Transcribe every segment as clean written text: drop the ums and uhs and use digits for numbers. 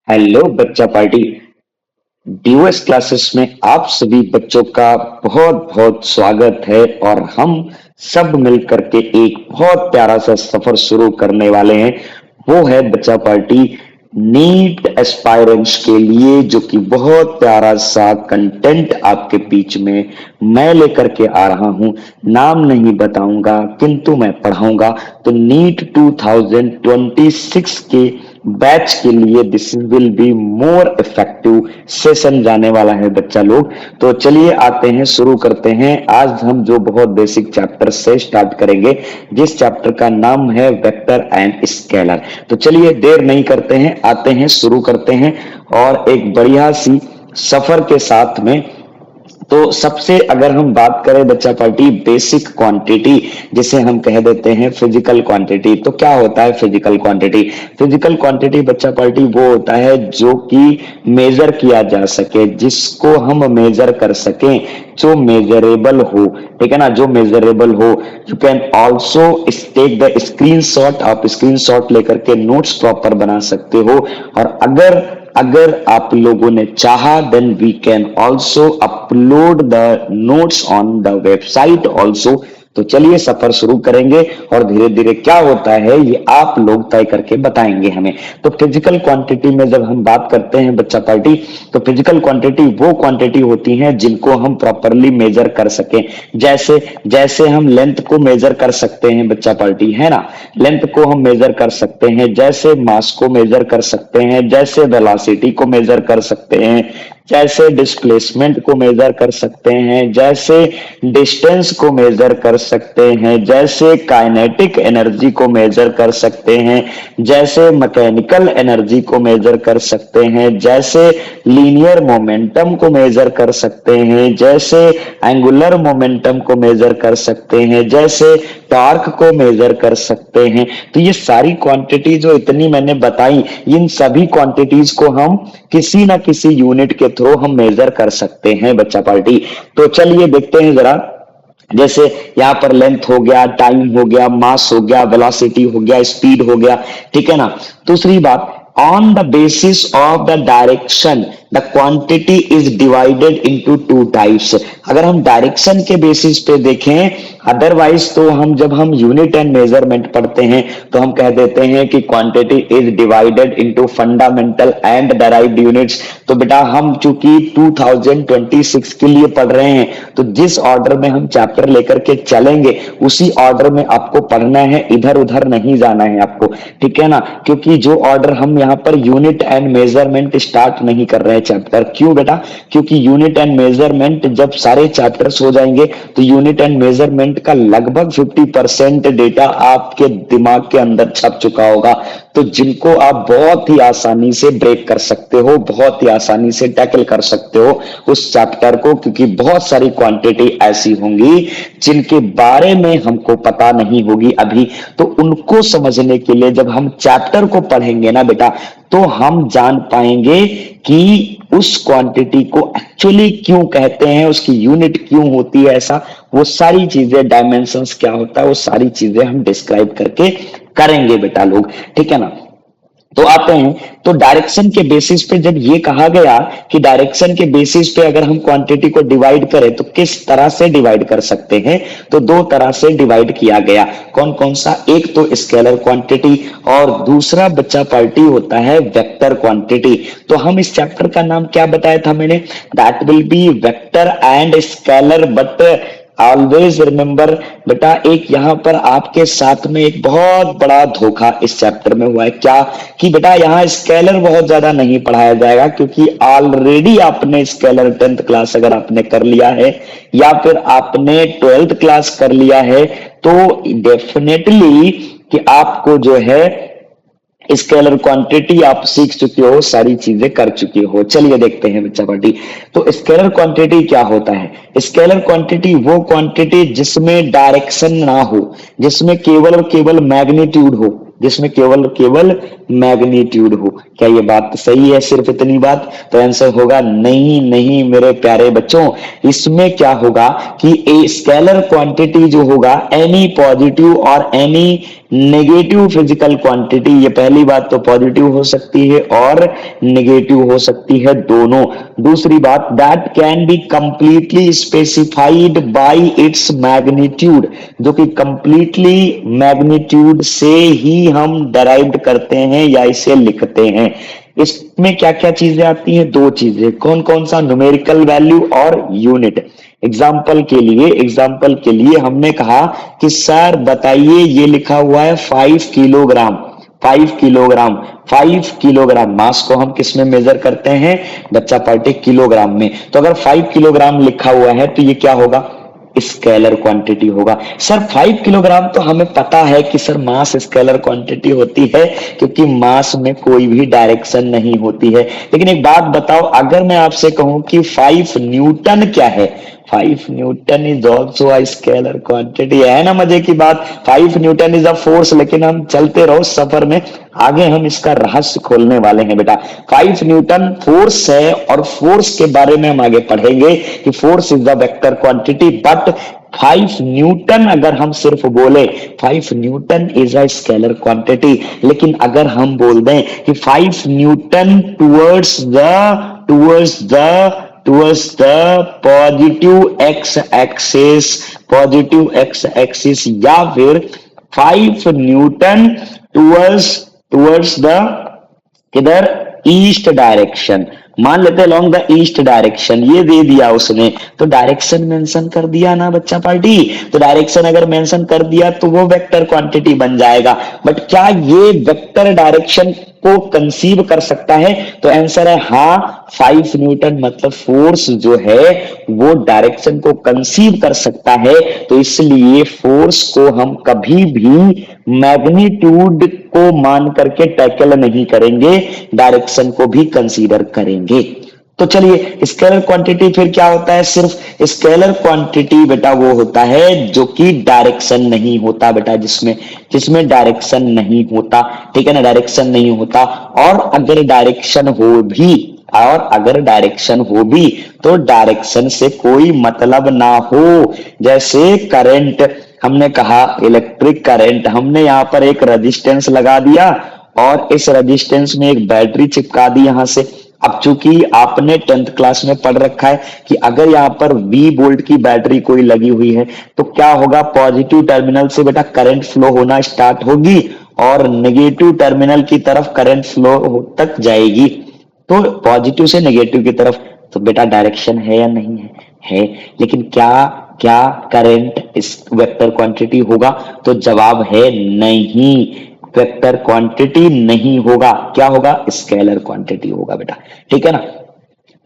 Hello बच्चा party. DOS classes में आप सभी बच्चों का बहुत बहुत स्वागत है और हम सब मिलकर के एक बहुत प्यारा सा सफर शुरू करने वाले हैं। वो है बच्चा पार्टी नीट एस्पायरेंट्स के लिए, जो कि बहुत प्यारा सा कंटेंट आपके बीच में मैं लेकर के आ रहा हूं। नाम नहीं बताऊंगा किंतु मैं पढ़ाऊंगा। तो नीट 2026 के बैच के लिए this will be more effective session जाने वाला है बच्चा लोग। तो चलिए आते हैं, शुरू करते हैं। आज हम जो बहुत बेसिक चैप्टर से स्टार्ट करेंगे, जिस चैप्टर का नाम है वेक्टर एंड स्केलर। तो चलिए देर नहीं करते हैं, आते हैं, शुरू करते हैं और एक बढ़िया सी सफर के साथ में। तो सबसे अगर हम बात करें बच्चा पार्टी बेसिक क्वांटिटी, जिसे हम कह देते हैं फिजिकल क्वांटिटी। तो क्या होता है फिजिकल क्वांटिटी? फिजिकल क्वांटिटी बच्चा पार्टी वो होता है जो कि मेजर किया जा सके, जिसको हम मेजर कर सकें, जो मेजरेबल हो। ठीक है ना, जो मेजरेबल हो। You can also take the screenshot, आप स्क्रीनशॉट लेकर के नोट्स प्रॉपर बना सकते हो। और अगर अगर आप लोगों ने चाहा then we can also upload the notes on the website also. तो चलिए सफर शुरू करेंगे और धीरे धीरे क्या होता है ये आप लोग तय करके बताएंगे हमें। तो फिजिकल क्वांटिटी में जब हम बात करते हैं बच्चा पार्टी, तो फिजिकल क्वांटिटी वो क्वांटिटी होती हैं जिनको हम प्रॉपरली मेजर कर सकें। जैसे जैसे हम लेंथ को मेजर कर सकते हैं बच्चा पार्टी, है ना, लेंथ को हम मेजर कर सकते हैं, जैसे मास को मेजर कर सकते हैं, जैसे वेलोसिटी को मेजर कर सकते हैं, जैसे डिस्प्लेसमेंट को मेजर कर सकते हैं, जैसे डिस्टेंस को मेजर कर सकते हैं, जैसे काइनेटिक एनर्जी को मेजर कर सकते हैं, जैसे मैकेनिकल एनर्जी को मेजर कर सकते हैं, जैसे लीनियर मोमेंटम को मेजर कर सकते हैं, जैसे एंगुलर मोमेंटम को मेजर कर सकते हैं, जैसे टॉर्क को मेजर कर सकते हैं। तो ये सारी क्वांटिटी जो इतनी मैंने बताई, इन सभी क्वांटिटीज को हम किसी ना किसी यूनिट के थ्रू हम मेजर कर सकते हैं बच्चा पार्टी। तो चलिए देखते हैं जरा। जैसे यहाँ पर लेंथ हो गया, टाइम हो गया, मास हो गया, वेलोसिटी हो गया, स्पीड हो गया। ठीक है ना। दूसरी बात, on the basis of the direction the quantity is divided into two types. अगर हम डायरेक्शन के बेसिस पे देखें, अदरवाइज तो हम जब हम यूनिट एंड मेजरमेंट पढ़ते हैं तो हम कह देते हैं कि quantity is divided into fundamental and derived units. तो बेटा हम चूंकि 2026 के लिए पढ़ रहे हैं, तो जिस ऑर्डर में हम चैप्टर लेकर के चलेंगे उसी ऑर्डर में आपको पढ़ना है, इधर उधर नहीं जाना है आपको। ठीक है ना, क्योंकि जो ऑर्डर हम यहाँ per unit and measurement start नहीं कर रहे हैं चैप्टर। क्यों बेटा? क्योंकि यूनिट एंड मेजरमेंट जब सारे चैप्टर्स हो जाएंगे तो यूनिट एंड मेजरमेंट का लगभग 50% डेटा आपके दिमाग के अंदर छप चुका होगा। तो जिनको आप बहुत ही आसानी से ब्रेक कर सकते हो, बहुत ही आसानी से टैकल कर सकते हो उस चैप्टर को, क्योंकि बहुत सारी क्वांटिटी ऐसी होंगी जिनके बारे में हमको पता नहीं होगी अभी। तो उनको समझने के लिए जब हम चैप्टर को पढ़ेंगे ना बेटा, तो हम जान पाएंगे कि उस क्वांटिटी को एक्चुअली क्यों कहते हैं, उसकी यूनिट क्यों होती है ऐसा, वो सारी चीजें, डायमेंशंस क्या होता है, वो सारी चीजें हम डिस्क्राइब करके करेंगे बेटा लोग। ठीक है ना। तो आते हैं, तो डायरेक्शन के बेसिस पे जब ये कहा गया कि डायरेक्शन के बेसिस पे अगर हम क्वांटिटी को डिवाइड करें तो किस तरह से डिवाइड कर सकते हैं, तो दो तरह से डिवाइड किया गया। कौन कौन सा? एक तो स्केलर क्वांटिटी और दूसरा बच्चा पार्टी होता है वेक्टर क्वांटिटी। तो हम इस चैप्टर का नाम क्या बताया था मैंने? That will be vector and scalar. But always remember बेटा, एक यहां पर आपके साथ में एक बहुत बड़ा धोखा इस चैप्टर में हुआ है। क्या? कि बेटा यहाँ स्केलर बहुत ज्यादा नहीं पढ़ाया जाएगा, क्योंकि ऑलरेडी आपने स्केलर 10th क्लास अगर आपने कर लिया है या फिर आपने 12th क्लास कर लिया है, तो डेफिनेटली कि आपको जो है स्केलर क्वांटिटी आप सीख चुके हो, सारी चीजें कर चुके हो। चलिए देखते हैं बच्चा पार्टी। तो स्केलर क्वांटिटी क्या होता है? स्केलर क्वांटिटी वो क्वांटिटी जिसमें डायरेक्शन ना हो, जिसमें केवल और केवल मैग्नीट्यूड हो। जिसमें केवल केवल मैग्नीट्यूड हो। क्या ये बात सही है? सिर्फ इतनी बात? तो आंसर होगा नहीं नहीं मेरे प्यारे बच्चों, इसमें क्या होगा कि ए स्केलर क्वांटिटी जो होगा, एनी पॉजिटिव और एनी नेगेटिव फिजिकल क्वांटिटी, ये पहली बात तो पॉजिटिव हो सकती है और नेगेटिव हो सकती है, दोनों। दूसरी बात, that can be completely specified by its magnitude, जो कि कंप्लीटली मैग्नीट्यूड से ही हम डराइव्ड करते हैं या इसे लिखते हैं। इसमें क्या क्या चीजें आती हैं? दो चीजें। कौन कौन सा? न्यूमेरिकल वैल्यू और यूनिट। एग्जाम्पल के लिए हमने कहा कि सर बताइए, ये लिखा हुआ है 5 किलोग्राम। 5 किलोग्राम मास को हम किस में मेजर करते हैं बच्चा पार्टी? किलोग्राम में। तो अगर 5 किलोग्राम लिखा हुआ है तो ये क्या होगा? स्केलर क्वांटिटी होगा। सर 5 किलोग्राम तो हमें पता है कि सर मास स्केलर क्वांटिटी होती है, क्योंकि मास में कोई भी डायरेक्शन नहीं होती है। लेकिन एक बात बताओ, अगर मैं आपसे कहूं कि 5 न्यूटन क्या है? 5 Newton is also a scalar quantity. है ना मजे की बात? 5 न्यूटन इज अ फोर्स। लेकिन हम चलते रहो सफर में, आगे हम इसका रहस्य खोलने वाले हैं बेटा। 5 न्यूटन फोर्स है, और फोर्स के बारे में हम आगे पढ़ेंगे कि force is the vector quantity. But 5 Newton अगर हम सिर्फ बोले 5 Newton is a scalar quantity, लेकिन अगर हम बोल दें कि 5 Newton towards the positive x axis, या फिर 5 न्यूटन टूवर्ड्स द किधर? East direction. मान लेते अलोंग द ईस्ट डायरेक्शन, ये दे दिया उसने, तो डायरेक्शन मेंशन कर दिया ना बच्चा पार्टी। तो डायरेक्शन अगर मेंशन कर दिया तो वो वेक्टर क्वांटिटी बन जाएगा। बट क्या ये वेक्टर डायरेक्शन को कंसीव कर सकता है? तो आंसर है हाँ। 5 न्यूटन मतलब फोर्स जो है वो डायरेक्शन को कंसीव कर सकता है। तो इसलिए फोर्स को हम कभी भी मैग्नीट्यूड को मान करके टैकल नहीं करेंगे, डायरेक्शन को भी कंसीडर करेंगे। तो चलिए, स्केलर क्वांटिटी फिर क्या होता है? सिर्फ स्केलर क्वांटिटी बेटा वो होता है जो कि डायरेक्शन नहीं होता बेटा, जिसमें डायरेक्शन नहीं होता। ठीक है ना? डायरेक्शन नहीं होता। और अगर डायरेक्शन हो भी तो डायरेक्शन से कोई मतलब ना हो। जैसे करंट, हमने कहा इलेक्ट्रिक करंट, हमने यहां पर एक रेजिस्टेंस लगा दिया और इस रेजिस्टेंस में एक बैटरी चिपका दी यहां से। अब चूंकि आपने 10th क्लास में पढ़ रखा है कि अगर यहाँ पर V वोल्ट की बैटरी कोई लगी हुई है तो क्या होगा? पॉजिटिव टर्मिनल से बेटा करंट फ्लो होना स्टार्ट होगी और नेगेटिव टर्मिनल की तरफ करंट फ्लो तक जाएगी। तो पॉजिटिव से नेगेटिव की तरफ। तो बेटा डायरेक्शन है या नहीं है? है। लेकिन क्या करंट इस वेक्टर क्वांटिटी होगा? तो जवाब है नहीं, वेक्टर क्वांटिटी नहीं होगा। क्या होगा? स्केलर क्वांटिटी होगा बेटा। ठीक है ना?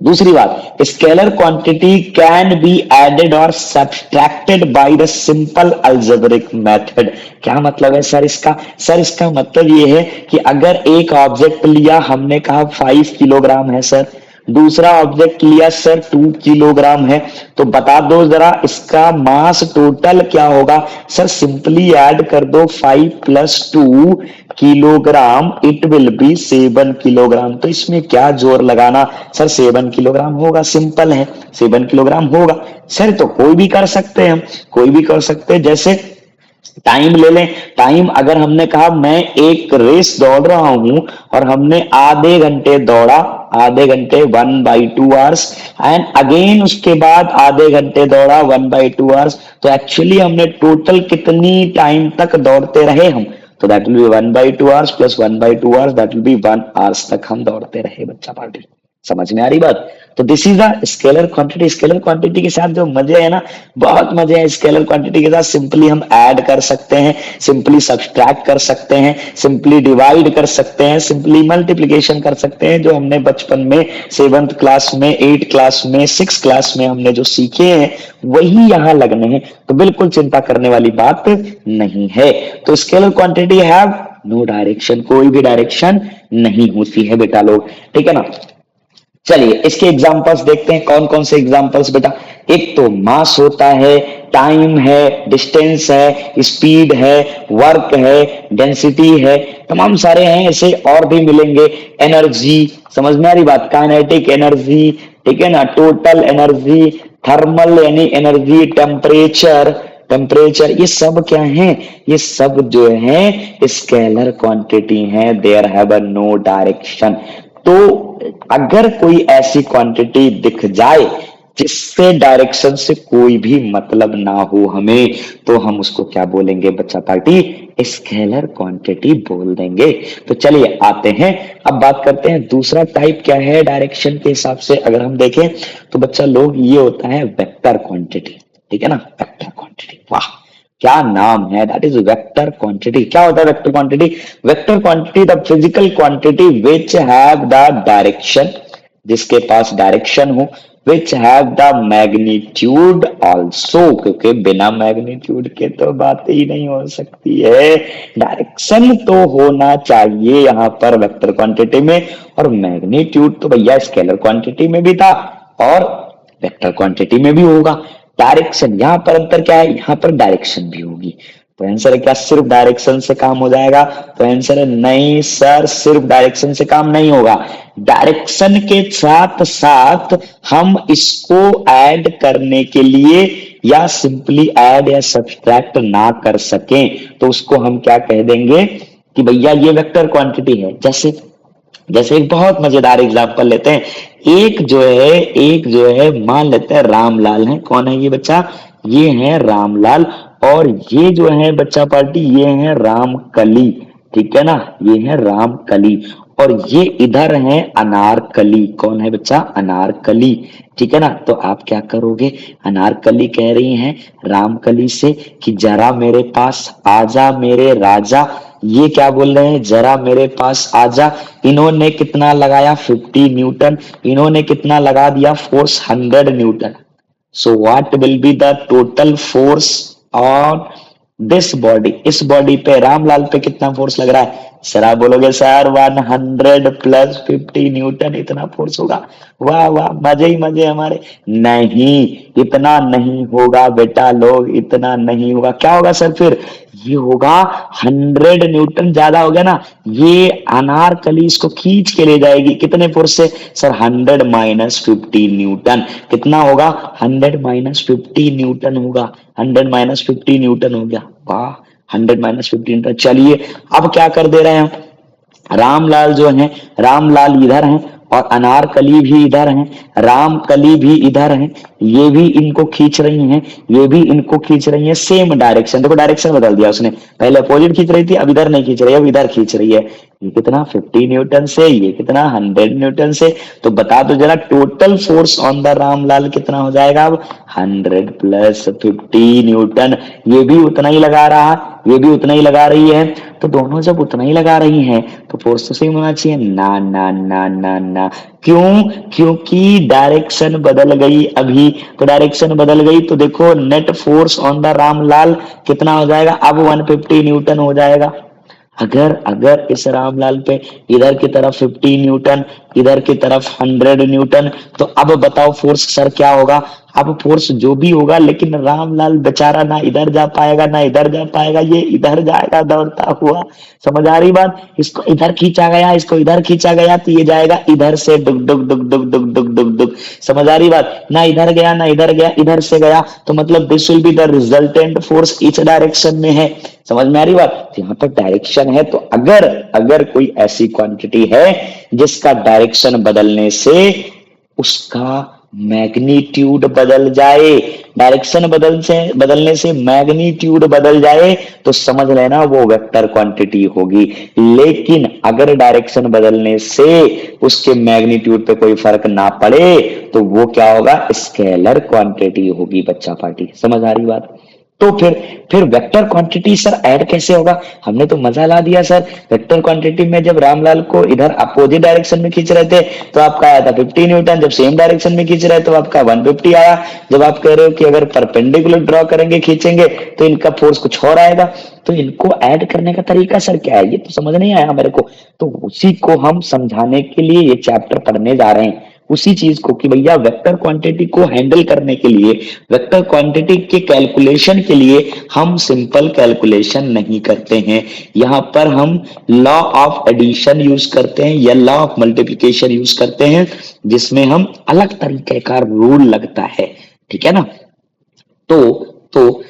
दूसरी बात, scalar quantity can be added और subtracted by the simple algebraic method. क्या मतलब है सर इसका? सर इसका मतलब ये है कि अगर एक ऑब्जेक्ट लिया, हमने कहा 5 किलोग्राम है सर, दूसरा ऑब्जेक्ट लिया सर 2 किलोग्राम है, तो बता दो जरा इसका मास टोटल क्या होगा? सर सिंपली ऐड कर दो 5 + 2 kilogram, it will be 7 kilogram. तो इसमें क्या जोर लगाना सर? 7 किलोग्राम होगा, सिंपल है, 7 किलोग्राम होगा। सर तो कोई भी कर सकते हैं हम, कोई भी कर सकते हैं। जैसे टाइम ले लें, टाइम अगर हमने कहा मैं एक रेस दौड़ रहा हूं और हमने आधे घंटे दौड़ा, आधे घंटे 1/2 आवर्स, एंड अगेन उसके बाद आधे घंटे दौड़ा 1/2 आवर्स, तो एक्चुअली हमने टोटल कितनी टाइम तक दौड़ते रहे हम? तो that will be 1/2 hours plus 1/2 hours, that will be 1 hours तक हम दौड़ते रहे बच्चा पार्टी। समझ में आ रही बात? तो this is the scalar quantity. Scalar quantity के साथ जो मजे है ना, बहुत मजे हैं स्केलर क्वांटिटी के साथ। सिंपली हम ऐड कर सकते हैं, सिंपली सब्सट्रैक्ट कर सकते हैं, सिंपली डिवाइड कर सकते हैं, सिंपली मल्टीप्लिकेशन कर सकते हैं, जो हमने बचपन में 7th क्लास में, 8th क्लास में, 6th क्लास में हमने जो सीखे हैं वही यहाँ लगने हैं। तो बिल्कुल चिंता करने वाली बात नहीं है। तो scalar quantity have no direction, कोई भी डायरेक्शन नहीं होती है बेटा लोग। ठीक है ना? चलिए इसके एग्जांपल्स देखते हैं। कौन कौन से एग्जांपल्स बेटा? एक तो मास होता है, टाइम है, डिस्टेंस है, स्पीड है, वर्क है, डेंसिटी है, तमाम सारे हैं, ऐसे और भी मिलेंगे। एनर्जी, समझ में आ रही बात, काइनेटिक एनर्जी, ठीक है ना, टोटल एनर्जी, थर्मल यानी एनर्जी, टेम्परेचर, टेम्परेचर, ये सब क्या है, ये सब जो है स्केलर क्वांटिटी है, देयर हैव नो डायरेक्शन। तो अगर कोई ऐसी क्वांटिटी दिख जाए जिससे डायरेक्शन से कोई भी मतलब ना हो हमें, तो हम उसको क्या बोलेंगे बच्चा पार्टी, स्केलर क्वांटिटी बोल देंगे। तो चलिए आते हैं, अब बात करते हैं दूसरा टाइप क्या है डायरेक्शन के हिसाब से। अगर हम देखें तो बच्चा लोग ये होता है वेक्टर क्वांटिटी, ठीक है ना, वेक्टर क्वांटिटी, वाह क्या नाम है, दैट इज वेक्टर क्वांटिटी। क्या होता है vector quantity? Vector quantity the physical quantity which have the direction, जिसके पास डायरेक्शन हो, which have the magnitude also, क्योंकि बिना मैग्नीट्यूड के तो बात ही नहीं हो सकती है, डायरेक्शन तो होना चाहिए यहाँ पर वेक्टर क्वांटिटी में, और मैग्नीट्यूड तो भैया स्केलर क्वांटिटी में भी था और वेक्टर क्वांटिटी में भी होगा। डायरेक्शन, यहाँ पर अंतर क्या है, यहाँ पर डायरेक्शन भी होगी। तो आंसर है क्या, सिर्फ डायरेक्शन से काम हो जाएगा? तो आंसर है नहीं सर, सिर्फ डायरेक्शन से काम नहीं होगा। डायरेक्शन के साथ साथ हम इसको ऐड करने के लिए या सिंपली ऐड या सब्सट्रैक्ट ना कर सकें तो उसको हम क्या कह देंगे कि भैया ये वेक्टर क्वांटिटी है। जैसे जैसे एक बहुत मजेदार एग्जांपल लेते हैं, एक जो है मान लेते हैं रामलाल है। कौन है ये बच्चा? ये है रामलाल, और ये जो है बच्चा पार्टी, ये है रामकली, ठीक है ना, ये है रामकली, और ये इधर है अनारकली। कौन है बच्चा? अनारकली, ठीक है ना। तो आप क्या करोगे, अनारकली कह रही हैं रामकली से कि जरा मेरे पास आजा मेरे राजा, ये क्या बोल रहे हैं, जरा मेरे पास आजा। इन्होंने कितना लगाया, 50 न्यूटन, इन्होंने कितना लगा दिया, force 100 Newton. So what will be the total force on this body, इस बॉडी पे रामलाल पे कितना फोर्स लग रहा है? सर आप बोलोगे सर 100 प्लस 50 न्यूटन, इतना फोर्स होगा। वाह वाह, मजे ही मजे हमारे। नहीं, इतना नहीं होगा बेटा लोग, इतना नहीं होगा। क्या होगा सर फिर? ये होगा 100 न्यूटन, ज्यादा हो गया ना। ये अनारकली इसको खींच के ले जाएगी, कितने फोर्स से सर? 100 minus 50 Newton. कितना होगा? 100 माइनस 50 न्यूटन होगा, 100 माइनस 50 न्यूटन हो गया। वाह, 100 माइनस 50 न्यूटन। चलिए अब क्या कर दे रहे हैं, रामलाल जो है, रामलाल इधर हैं और अनारकली भी इधर हैं, रामकली भी इधर हैं, ये भी इनको खींच रही हैं, ये भी इनको खींच रही हैं, सेम डायरेक्शन। देखो डायरेक्शन बदल दिया उसने, पहले अपोजिट खींच रही थी, अब इधर नहीं खींच रही, अब इधर खींच रही है। ये कितना 50 न्यूटन से, ये कितना 100 न्यूटन से। तो बता दो जरा total force on the Ramlal कितना हो जाएगा अब? 100 प्लस 50 न्यूटन। ये भी उतना ही लगा रहा, ये भी उतना ही लगा रही है, तो दोनों जब उतना ही लगा रही हैं तो फोर्स तो सेम होना चाहिए। ना ना ना ना ना, क्यों? क्योंकि डायरेक्शन बदल गई अभी। तो डायरेक्शन बदल गई तो देखो net force on the Ramlal कितना हो जाएगा अब? 150 न्यूटन हो जाएगा। अगर अगर इस रामलाल पे इधर की तरफ 50 न्यूटन, इधर की तरफ 100 न्यूटन, तो अब बताओ फोर्स सर क्या होगा? अब फोर्स जो भी होगा, लेकिन रामलाल बेचारा ना इधर जा पाएगा ना इधर जा पाएगा, ये इधर जाएगा दौड़ता हुआ। समझ आ रही बात? इसको इधर खींचा गया, इसको इधर खींचा गया, तो ये जाएगा इधर से डुक डुक डुक डुक डुक डुक डुक डुक। समझ आ रही बात? ना इधर गया ना इधर गया, इधर से गया, तो मतलब this will be the resultant force etch direction में है। समझ में आ रही बात? यहाँ पर डायरेक्शन है, तो अगर अगर कोई ऐसी क्वांटिटी है जिसका डायरेक्शन बदलने से उसका मैग्नीट्यूड बदल जाए, डायरेक्शन बदलने से मैग्नीट्यूड बदल जाए, तो समझ लेना वो वेक्टर क्वांटिटी होगी। लेकिन अगर डायरेक्शन बदलने से उसके मैग्नीट्यूड पे कोई फर्क ना पड़े तो वो क्या होगा? स्केलर क्वांटिटी होगी बच्चा पार्टी। समझ आ रही बात? तो फिर वेक्टर क्वांटिटी सर ऐड कैसे होगा? हमने तो मजा ला दिया सर। वेक्टर क्वांटिटी में जब रामलाल को इधर अपोजिट डायरेक्शन में खींच रहे थे तो आपका आया था 50 न्यूटन, जब सेम डायरेक्शन में खींच रहे तो आपका 150 आया। जब आप कह रहे हो कि अगर परपेंडिकुलर ड्रॉ करेंगे, खींचेंगे, तो इनका फोर्स कुछ और आएगा। तो इनको ऐड करने का तरीका सर क्या है, ये तो समझ नहीं आया मेरे को। तो उसी को हम समझाने के लिए ये चैप्टर पढ़ने जा रहे हैं। उसी चीज को कि भैया वेक्टर क्वांटिटी को हैंडल करने के लिए, वेक्टर क्वांटिटी के कैलकुलेशन के लिए हम सिंपल कैलकुलेशन नहीं करते हैं। यहाँ पर हम लॉ ऑफ एडिशन यूज करते हैं या लॉ ऑफ मल्टीप्लिकेशन यूज करते हैं, जिसमें हम अलग तरीके का रूल लगता है, ठीक है ना। तो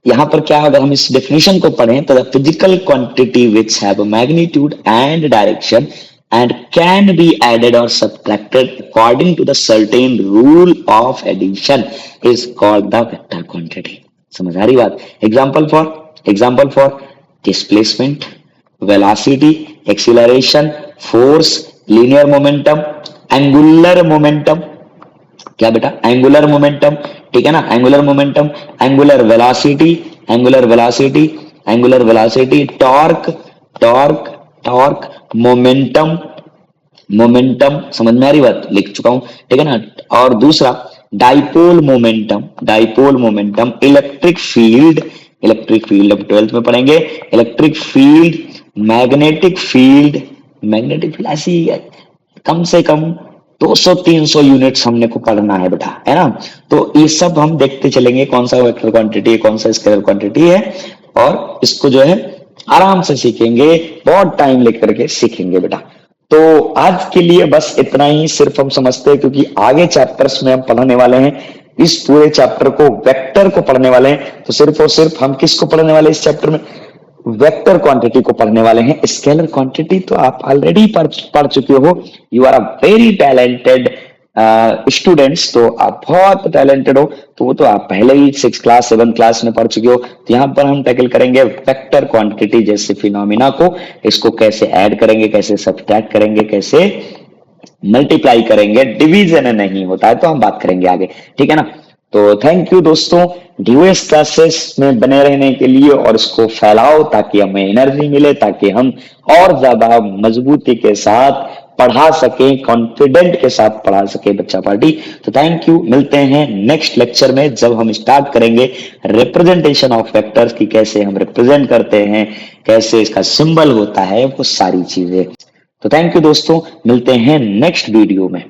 यहां पर क्या, अगर हम इस डेफिनेशन को पढ़ें तो the physical quantity which have magnitude and direction and can be added or subtracted according to the certain rule of addition is called the vector quantity। समझ आ रही बात। Example for displacement, velocity, acceleration, force, linear momentum, angular momentum. क्या बेटा, angular momentum, ठीक है ना, angular momentum, angular velocity, angular velocity, angular velocity, torque, torque, torque, momentum, momentum. समझ में आ रही बात, लिख चुका हूं, ठीक है ना। और दूसरा dipole momentum, dipole momentum, electric field, electric field अब 12th में पढ़ेंगे, electric field, magnetic field, magnetic field ऐसी कम से कम 200-300 यूनिट्स हमने को पढ़ना है बेटा, है ना। तो ये सब हम देखते चलेंगे, कौन सा वेक्टर क्वांटिटी है, कौन सा स्केलर क्वांटिटी है, और इसको जो है आराम से सीखेंगे, बहुत टाइम लेकर के सीखेंगे बेटा। तो आज के लिए बस इतना ही सिर्फ हम समझते हैं, क्योंकि आगे चैप्टर्स में हम पढ़ने वाले हैं, इस पूरे चैप्टर को, वेक्टर को पढ़ने वाले हैं। तो सिर्फ और सिर्फ हम किसको पढ़ने वाले हैं इस चैप्टर में, वेक्टर क्वांटिटी को पढ़ने वाले हैं। स्केलर क्वांटिटी तो आप ऑलरेडी पढ़ चुके हो, you are a very talented students, तो आप बहुत टैलेंटेड हो, तो वो तो आप पहले ही 6th क्लास 7th क्लास में पढ़ चुके हो। तो यहाँ पर हम टैकल करेंगे वेक्टर क्वांटिटी जैसे फिनोमिना को, इसको कैसे ऐड करेंगे, कैसे सब्ट्रैक्ट करेंगे, कैसे मल्टीप्लाई करेंगे, डिवीजन नहीं होता है तो हम बात करेंगे आगे, ठीक है ना। तो थैंक यू दोस्तों, डीओएस क्लासेस में बने रहने के लिए, और इसको फैलाओ ताकि हमें एनर्जी मिले, ताकि हम और ज्यादा मजबूती के साथ पढ़ा सके, कॉन्फिडेंट के साथ पढ़ा सके बच्चा पार्टी। तो थैंक यू, मिलते हैं नेक्स्ट लेक्चर में जब हम स्टार्ट करेंगे रिप्रेजेंटेशन ऑफ वेक्टर्स की, कैसे हम रिप्रेजेंट करते हैं, कैसे इसका सिंबल होता है, वो सारी चीजें। तो थैंक यू दोस्तों, मिलते हैं नेक्स्ट वीडियो में।